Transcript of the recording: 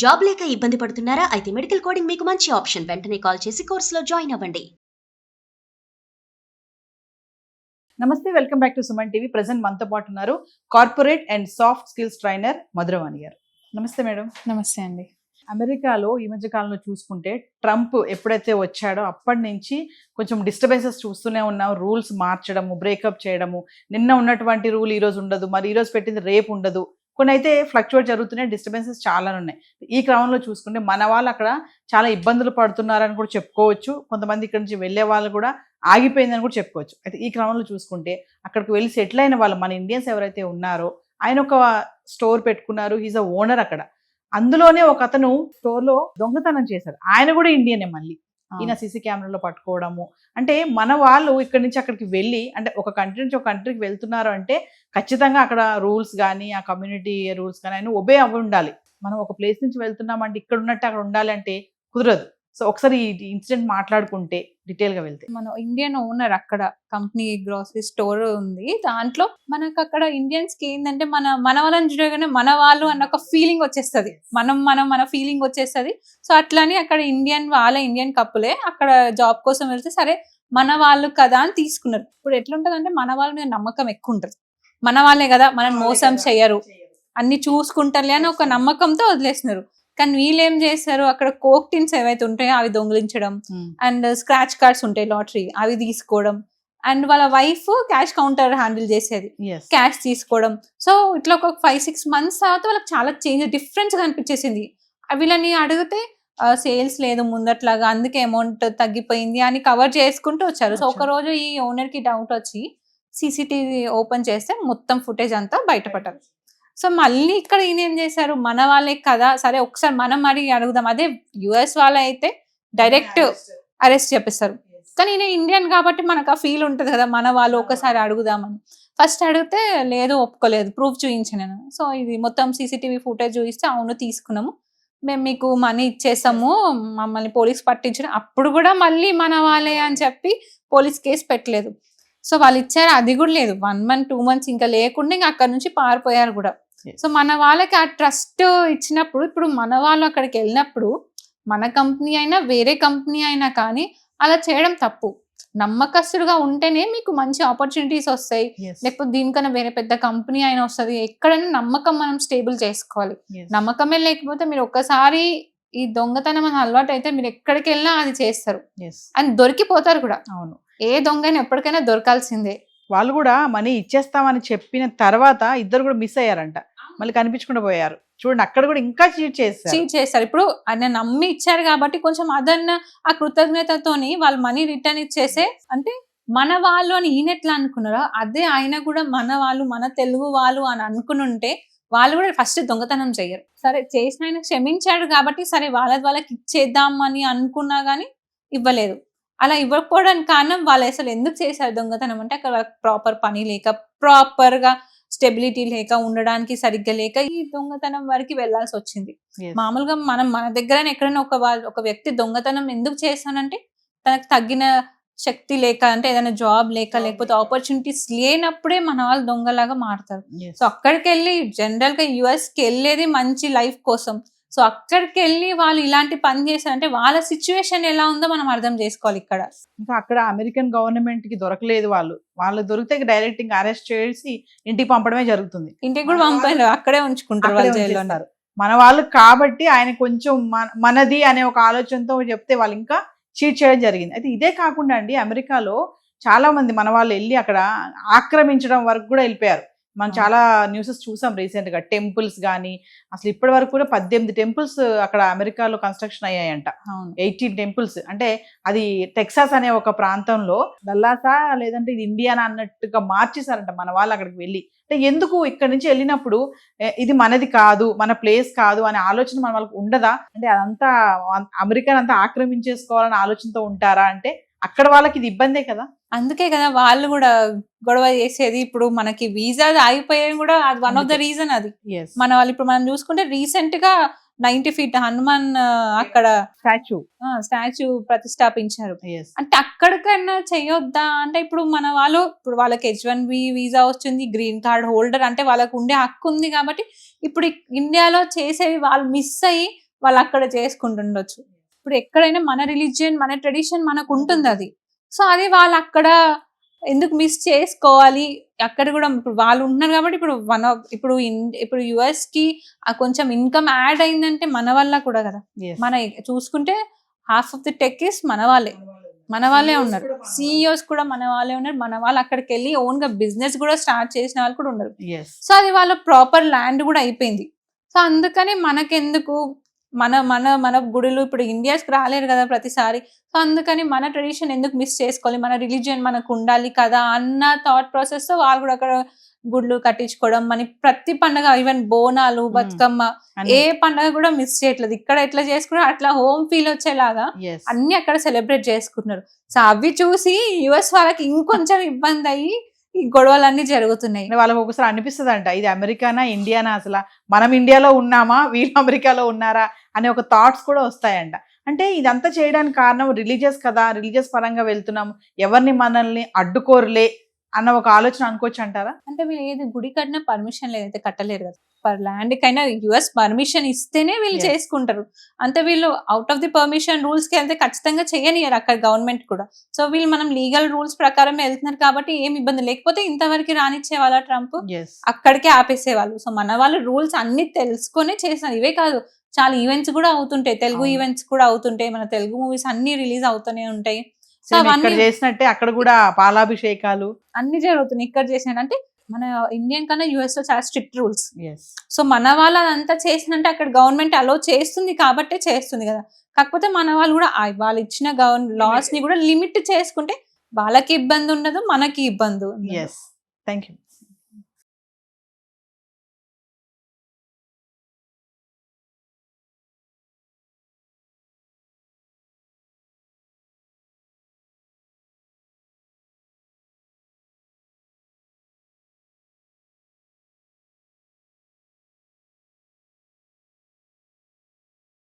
Job లేక ఇబ్బంది పడుతున్నారా? అయితే మెడికల్ కోడింగ్ మీకు మంచి ఆప్షన్. వెంటనే కాల్ చేసి కోర్సులో జాయిన్ అవ్వండి. నమస్తే, welcome back to Suman TV. Present మనతో పాటు ఉన్నారు corporate and soft skills trainer Madhuravani గారు. నమస్తే మేడం. నమస్తే అండి. అమెరికాలో ఈ మధ్య కాలంలో చూసుకుంటే ట్రంప్ ఎప్పుడైతే వచ్చాడో అప్పటి నుంచి కొంచెం డిస్టర్బెన్సెస్ చూస్తూనే ఉన్నాం. రూల్స్ మార్చడము, బ్రేకప్ చేయడము, నిన్న ఉన్నటువంటి రూల్ ఈ రోజు ఉండదు, మరి ఈ రోజు పెట్టింది రేపు ఉండదు, కొన్ని అయితే ఫ్లక్చువేట్ జరుగుతున్నాయి. డిస్టర్బెన్సెస్ చాలా ఉన్నాయి. ఈ క్రమంలో చూసుకుంటే మన వాళ్ళు అక్కడ చాలా ఇబ్బందులు పడుతున్నారని కూడా చెప్పుకోవచ్చు. కొంతమంది ఇక్కడ నుంచి వెళ్ళే వాళ్ళు కూడా ఆగిపోయిందని కూడా చెప్పుకోవచ్చు. అయితే ఈ క్రమంలో చూసుకుంటే అక్కడికి వెళ్ళి సెటిల్ అయిన వాళ్ళు, మన ఇండియన్స్ ఎవరైతే ఉన్నారో, ఆయన ఒక స్టోర్ పెట్టుకున్నారు. హీజ్ అ ఓనర్ అక్కడ. అందులోనే ఒక అతను స్టోర్ లో దొంగతనం చేశారు. ఆయన కూడా ఇండియనే. మళ్ళీ ఈయన సీసీ కెమెరాలో పట్టుకోవడము. అంటే మన వాళ్ళు ఇక్కడి నుంచి అక్కడికి వెళ్ళి, అంటే ఒక కంట్రీ నుంచి ఒక కంట్రీకి వెళ్తున్నారు అంటే ఖచ్చితంగా అక్కడ రూల్స్ కానీ, ఆ కమ్యూనిటీ రూల్స్ కానీ ఆయన ఒబే అవ్వి ఉండాలి. మనం ఒక ప్లేస్ నుంచి వెళ్తున్నామంటే ఇక్కడ ఉన్నట్టు అక్కడ ఉండాలి అంటే కుదరదు. సో ఒకసారి ఈ ఇన్సిడెంట్ మాట్లాడుకుంటే డీటెయిల్ గా వెళ్తే, మన ఇండియన్ ఓనర్ అక్కడ కంపెనీ గ్రోసరీ స్టోర్ ఉంది. దాంట్లో మనకు అక్కడ ఇండియన్స్ కి ఏంటంటే మన వాళ్ళని చూడగానే మన వాళ్ళు అన్న ఒక ఫీలింగ్ వచ్చేస్తుంది. మన ఫీలింగ్ వచ్చేస్తుంది. సో అట్లని అక్కడ ఇండియన్ కప్పులే అక్కడ జాబ్ కోసం వెళ్తే సరే మన వాళ్ళు కదా అని తీసుకున్నారు. ఇప్పుడు ఎట్లుంటది అంటే మన వాళ్ళ మీద నమ్మకం ఎక్కువ ఉంటుంది. మన వాళ్ళే కదా, మనం మోసం చెయ్యరు, అన్ని చూసుకుంటారులే అని ఒక నమ్మకంతో వదిలేస్తున్నారు. కానీ వీళ్ళు ఏం చేస్తారు, అక్కడ కోక్ టిన్స్ ఏవైతే ఉంటాయో అవి దొంగిలించడం, అండ్ స్క్రాచ్ కార్డ్స్ ఉంటాయి లాటరీ, అవి తీసుకోవడం, అండ్ వాళ్ళ వైఫ్ క్యాష్ కౌంటర్ హ్యాండిల్ చేసేది, క్యాష్ తీసుకోవడం. సో ఇట్లా ఒక 5-6 months తర్వాత వాళ్ళకి చాలా డిఫరెన్స్ కనిపించేసింది. వీళ్ళని అడిగితే సేల్స్ లేదు ముందట్లాగా, అందుకే అమౌంట్ తగ్గిపోయింది అని కవర్ చేసుకుంటూ వచ్చారు. సో ఒక రోజు ఈ ఓనర్ కి డౌట్ వచ్చి సీసీటీవీ ఓపెన్ చేస్తే మొత్తం ఫుటేజ్ అంతా బయటపడ్డారు. సో మళ్ళీ ఇక్కడ ఈయన ఏం చేశారు, మన వాళ్ళే కదా సరే ఒకసారి మనం మరి అడుగుదాం. అదే యుఎస్ వాళ్ళ అయితే డైరెక్ట్ అరెస్ట్ చేపిస్తారు. కానీ ఈయన ఇండియన్ కాబట్టి మనకు ఆ ఫీల్ ఉంటుంది కదా, మన వాళ్ళు ఒకసారి అడుగుదామని. ఫస్ట్ అడిగితే లేదు, ఒప్పుకోలేదు, ప్రూఫ్ చూపించాను. సో ఇది మొత్తం సీసీటీవీ ఫుటేజ్ చూపిస్తే అవును తీసుకున్నాము, మేము మీకు మనీ ఇచ్చేసాము, మమ్మల్ని పోలీస్ పట్టించడం. అప్పుడు కూడా మళ్ళీ మన వాళ్ళే అని చెప్పి పోలీస్ కేసు పెట్టలేదు. సో వాళ్ళు ఇచ్చారు, అది కూడా లేదు. 1 month 2 months ఇంకా లేకుండా ఇంకా అక్కడ నుంచి పారిపోయారు కూడా. సో మన వాళ్ళకి ఆ ట్రస్ట్ ఇచ్చినప్పుడు, ఇప్పుడు మన వాళ్ళు అక్కడికి వెళ్ళినప్పుడు మన కంపెనీ అయినా వేరే కంపెనీ అయినా కానీ అలా చేయడం తప్పు. నమ్మకస్తుడుగా ఉంటేనే మీకు మంచి ఆపర్చునిటీస్ వస్తాయి. లేకపోతే దీనికన్నా వేరే పెద్ద కంపెనీ అయినా వస్తుంది. ఎక్కడైనా నమ్మకం మనం స్టేబుల్ చేసుకోవాలి. నమ్మకమే లేకపోతే మీరు ఒక్కసారి ఈ దొంగతనం అని అలవాటు అయితే మీరు ఎక్కడికి వెళ్ళినా అది చేస్తారు అని దొరికిపోతారు కూడా. అవును, ఏ దొంగైనా ఎప్పటికైనా దొరకాల్సిందే. వాళ్ళు కూడా మనీ ఇచ్చేస్తామని చెప్పిన తర్వాత ఇద్దరు కూడా మిస్ అయ్యారంట, మళ్ళీ కనిపించకుండా పోయారు. చూడండి, అక్కడ కూడా ఇంకా చీట్ చేస్తారు. ఇప్పుడు ఆయన నమ్మి ఇచ్చారు కాబట్టి కొంచెం అదన్న ఆ కృతజ్ఞతతోని వాళ్ళు మనీ రిటర్న్ ఇచ్చేసే, అంటే మన వాళ్ళు అని ఈయన ఎట్లా అనుకున్నారో అదే ఆయన కూడా మన వాళ్ళు, మన తెలుగు వాళ్ళు అని అనుకుని ఉంటే వాళ్ళు కూడా ఫస్ట్ దొంగతనం చెయ్యరు. సరే చేసిన ఆయన క్షమించాడు కాబట్టి సరే వాళ్ళకి ఇచ్చేద్దాం అని అనుకున్నా గానీ ఇవ్వలేదు. అలా ఇవ్వకపోవడానికి కారణం వాళ్ళు అసలు ఎందుకు చేశారు దొంగతనం అంటే, అక్కడ ప్రాపర్ పని లేక, ప్రాపర్ గా స్టెబిలిటీ లేక, ఉండడానికి సరిగ్గా లేక ఈ దొంగతనం వరకు వెళ్లాల్సి వచ్చింది. మామూలుగా మన దగ్గర ఎక్కడైనా ఒక వ్యక్తి దొంగతనం ఎందుకు చేస్తానంటే తనకు తగ్గిన శక్తి లేక, అంటే ఏదైనా జాబ్ లేక, లేకపోతే ఆపర్చునిటీస్ లేనప్పుడే మన వాళ్ళు దొంగలాగా మారుతారు. సో అక్కడికి వెళ్ళి జనరల్ గా యుఎస్ కి వెళ్ళేది మంచి లైఫ్ కోసం. సో అక్కడికి వెళ్ళి వాళ్ళు ఇలాంటి పని చేశారంటే వాళ్ళ సిచ్యువేషన్ ఎలా ఉందో మనం అర్థం చేసుకోవాలి. ఇక్కడ ఇంకా అక్కడ అమెరికన్ గవర్నమెంట్ కి దొరకలేదు. వాళ్ళు దొరికితే డైరెక్ట్ ఇంకా అరెస్ట్ చేసి ఇంటికి పంపడమే జరుగుతుంది. ఇంటికి కూడా పంపారు, అక్కడే ఉంచుకుంటారు వాళ్ళు, జైల్లో ఉన్నారు. మన వాళ్ళు కాబట్టి ఆయన కొంచెం మనది అనే ఒక ఆలోచనతో చెప్తే వాళ్ళు ఇంకా చీట్ చేయడం జరిగింది. అయితే ఇదే కాకుండా అండి, అమెరికాలో చాలా మంది మన వాళ్ళు వెళ్ళి అక్కడ ఆక్రమించడం వరకు కూడా వెళ్ళిపోయారు. మనం చాలా న్యూసెస్ చూసాం రీసెంట్ గా. టెంపుల్స్ కానీ, అసలు ఇప్పటి వరకు కూడా 18 టెంపుల్స్ అక్కడ అమెరికాలో కన్స్ట్రక్షన్ అయ్యాయంట. 18 టెంపుల్స్. అంటే అది టెక్సాస్ అనే ఒక ప్రాంతంలో డల్లాసా లేదంటే ఇది ఇండియానా అన్నట్టుగా మార్చేశారంట మన వాళ్ళు అక్కడికి వెళ్ళి. అంటే ఎందుకు ఇక్కడ నుంచి వెళ్ళినప్పుడు ఇది మనది కాదు, మన ప్లేస్ కాదు అనే ఆలోచన మన వాళ్ళకి ఉండదా? అంటే అదంతా అమెరికాని అంతా ఆక్రమించేసుకోవాలనే ఆలోచనతో ఉంటారా అంటే అక్కడ వాళ్ళకి ఇది ఇబ్బందే కదా. అందుకే కదా వాళ్ళు కూడా గొడవ చేసేది. ఇప్పుడు మనకి వీసా ఆగిపోయేది కూడా అది వన్ ఆఫ్ ద రీజన్. అది మన వాళ్ళు ఇప్పుడు మనం చూసుకుంటే రీసెంట్ గా 90 feet హనుమాన్ అక్కడ స్టాచ్యూ ప్రతిష్టాపించారు. అంటే అక్కడికన్నా చెయ్యొద్దా అంటే, ఇప్పుడు మన వాళ్ళు, ఇప్పుడు వాళ్ళకి H1B వీసా వచ్చింది, గ్రీన్ కార్డ్ హోల్డర్, అంటే వాళ్ళకు ఉండే హక్కు ఉంది కాబట్టి ఇప్పుడు ఇండియాలో చేసేవి వాళ్ళు మిస్ అయ్యి వాళ్ళు అక్కడ చేసుకుంటుండొచ్చు. ఇప్పుడు ఎక్కడైనా మన రిలీజియన్ మన ట్రెడిషన్ మనకు ఉంటుంది అది. సో అది వాళ్ళు అక్కడ ఎందుకు మిస్ చేసుకోవాలి? అక్కడ కూడా ఇప్పుడు వాళ్ళు ఉంటున్నారు కాబట్టి ఇప్పుడు యుఎస్ కి కొంచెం ఇన్కమ్ యాడ్ అయిందంటే మన వల్ల కూడా కదా. Yes. మన చూసుకుంటే half of the tech is మన వాళ్ళే ఉన్నారు. సిఇఓస్ కూడా మన వాళ్ళే ఉన్నారు. మన వాళ్ళు అక్కడికి వెళ్ళి ఓన్ గా బిజినెస్ కూడా స్టార్ట్ చేసిన వాళ్ళు కూడా ఉన్నారు. Yes. సో అది వాళ్ళ ప్రాపర్ ల్యాండ్ కూడా అయిపోయింది. సో అందుకని మనకెందుకు మన మన మన గుడులు ఇప్పుడు ఇండియాస్కి రాలేరు కదా ప్రతిసారి. సో అందుకని మన ట్రెడిషన్ ఎందుకు మిస్ చేసుకోవాలి, మన రిలీజియన్ మనకు ఉండాలి కదా అన్న థాట్ ప్రాసెస్ తో వాళ్ళు కూడా అక్కడ గుడ్లు కట్టించుకోవడం. మన ప్రతి పండగ ఈవెన్ బోనాలు బతుకమ్మ ఏ పండగ కూడా మిస్ చేయట్లేదు. ఇక్కడ ఎట్లా చేసుకున్నారు అట్లా హోమ్ ఫీల్ వచ్చేలాగా Yes. అన్ని అక్కడ సెలబ్రేట్ చేసుకుంటున్నారు. సో అవి చూసి యుఎస్ వాళ్ళకి ఇంకొంచెం ఇబ్బంది అయ్యి ఈ గొడవలన్నీ జరుగుతున్నాయి. అంటే వాళ్ళకి ఒకసారి అనిపిస్తుంది అంట, ఇది అమెరికానా ఇండియానా, అసలు మనం ఇండియాలో ఉన్నామా వీళ్ళు అమెరికాలో ఉన్నారా అనే ఒక థాట్స్ కూడా వస్తాయంట. అంటే ఇదంతా చేయడానికి కారణం రిలీజియస్ కదా, రిలీజియస్ పరంగా వెళ్తున్నాము, ఎవరిని మనల్ని అడ్డుకోరులే అన్న ఒక ఆలోచన అనుకోవచ్చు అంటారా? అంటే వీళ్ళు ఏది గుడి కట్టినా పర్మిషన్ లేదైతే కట్టలేరు కదా. పర్ ల్యాండ్ కైనా యుఎస్ పర్మిషన్ ఇస్తేనే వీళ్ళు Yes. చేసుకుంటారు. అంతే వీళ్ళు out of the permission rules కి వెళ్తే ఖచ్చితంగా చేయనియరు అక్కడ గవర్నమెంట్ కూడా. సో వీళ్ళు మనం లీగల్ రూల్స్ ప్రకారం వెళ్తున్నారు కాబట్టి ఏం ఇబ్బంది లేకపోతే ఇంతవరకు రానిచ్చే వాళ్ళ ట్రంప్ Yes. అక్కడికే ఆపేసేవాళ్ళు. సో మన వాళ్ళు రూల్స్ అన్ని తెలుసుకొనే చేస్తున్నారు. ఇవే కాదు చాలా ఈవెంట్స్ కూడా అవుతుంటాయి, తెలుగు అవును. ఈవెంట్స్ కూడా అవుతుంటాయి, మన తెలుగు మూవీస్ అన్ని రిలీజ్ అవుతూనే ఉంటాయి. సో Same ఇక్కడ అవన్నీ చేసినట్టే అక్కడ కూడా పాలాభిషేకాలు. అన్ని జరుగుతున్నాయి. ఇక్కడ చేసినట్టు అంటే మన ఇండియన్ కన్నా యుఎస్ లో చాలా స్ట్రిక్ట్ రూల్స్. Yes. సో మన వాళ్ళు అదంతా చేసిందంటే అక్కడ గవర్నమెంట్ అలో చేస్తుంది కాబట్టే చేస్తుంది కదా. కాకపోతే మన వాళ్ళు కూడా వాళ్ళు ఇచ్చిన లాస్ ని కూడా లిమిట్ చేసుకుంటే వాళ్ళకి ఇబ్బంది ఉండదు, మనకి ఇబ్బంది ఉండదు. Yes. Thank you.